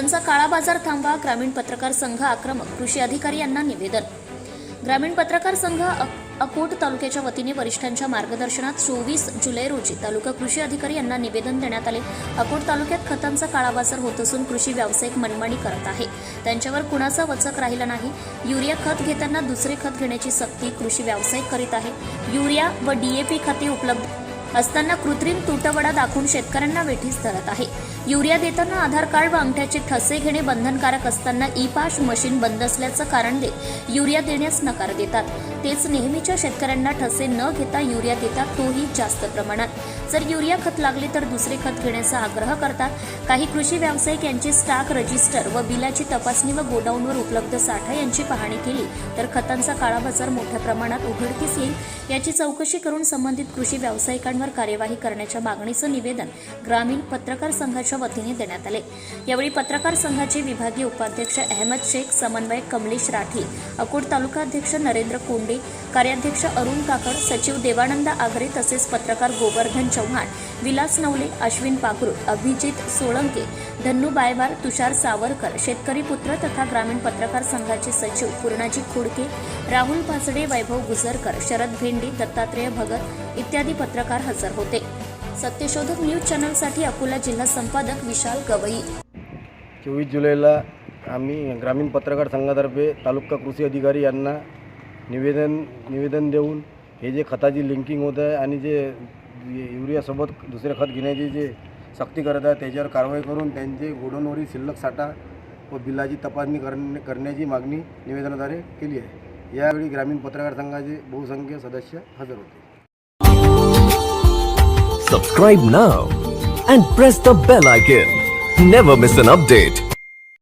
खतांचा काळा बाजार थांबवा, ग्रामीण पत्रकार संघ आक्रमक, कृषी अधिकारी यांना निवेदन। ग्रामीण पत्रकार संघ अकोट तालुक्याच्या वतीने वरिष्ठांच्या मार्गदर्शनात 24 जुलै रोजी तालुका कृषी अधिकारी यांना निवेदन देण्यात आले। अकोट तालुक्यात खतांचा काळा बाजार होत असून कृषी व्यावसायिक मनमानी करत आहे, त्यांच्यावर कुणाचा वचक राहिला नाही। युरिया खत घेताना दुसरे खत घेण्याची सक्ती कृषी व्यावसायिक करीत आहे। युरिया व डीएपी खते उपलब्ध असताना कृत्रिम तुटवडा दाखवून शेतकऱ्यांना वेठीस धरत आहे। युरिया देताना आधार कार्ड व अंगठ्याचे ठसे घेणे बंधनकारक असताना ई-पास मशीन बंद असल्याचं कारण देत युरिया देण्यास नकार देतात। तेच नेहमीच्या शेतकऱ्यांना ठसे न घेता युरिया देतात, तोही जास्त प्रमाणात। जर युरिया खत लागले तर दुसरे खत घेण्याचा आग्रह करतात। काही कृषी व्यावसायिक यांची स्टॉक रजिस्टर व बिलाची तपासणी व गोडाऊनवर उपलब्ध साठा यांची पाहणी केली तर खतांचा काळा बाजार मोठ्या प्रमाणात उघडकीस येईल। याची चौकशी करून संबंधित कृषी व्यावसायिकांवर कार्यवाही करण्याच्या मागणीचं निवेदन ग्रामीण पत्रकार संघाच्या वतीने देण्यात आले। यावेळी पत्रकार संघाचे विभागीय उपाध्यक्ष अहमद शेख, समन्वयक कमलेश राठी, अकोट तालुका अध्यक्ष नरेंद्र कोंडे, कार्याध्यक्ष अरुण काकड, सचिव देवानंद आगरे तसेच पत्रकार गोवर्धन चव्हाण, विलास नवले, अश्विन पाखरूट, अभिजित सोळंके, धन्नू बायवार, तुषार सावरकर, शेतकरी पुत्र तथा ग्रामीण पत्रकार संघाचे सचिव पूर्णाजी खोडके, राहुल पाचडे, वैभव गुजरकर, शरद भेंडी, दत्तात्रेय भगत इत्यादी पत्रकार हजर होते। सत्यशोधक न्यूज चॅनलसाठी अकोला जिल्हा संपादक विशाल गवई। 24 जुलैला आम्ही ग्रामीण पत्रकार संघातर्फे तालुका कृषी अधिकारी यांना निवेदन देऊन हे जे खताची लिंकिंग होत आहे आणि जे युरियासोबत दुसरे खत घेण्याची जे सक्ती करत आहे त्याच्यावर कारवाई करून त्यांचे गोडाऊनवरील शिल्लक साठा व बिलाची तपासणी करण्याची मागणी निवेदनाद्वारे केली आहे। यावेळी ग्रामीण पत्रकार संघाचे बहुसंख्य सदस्य हजर होते। Subscribe now and press the bell icon. Never miss an update.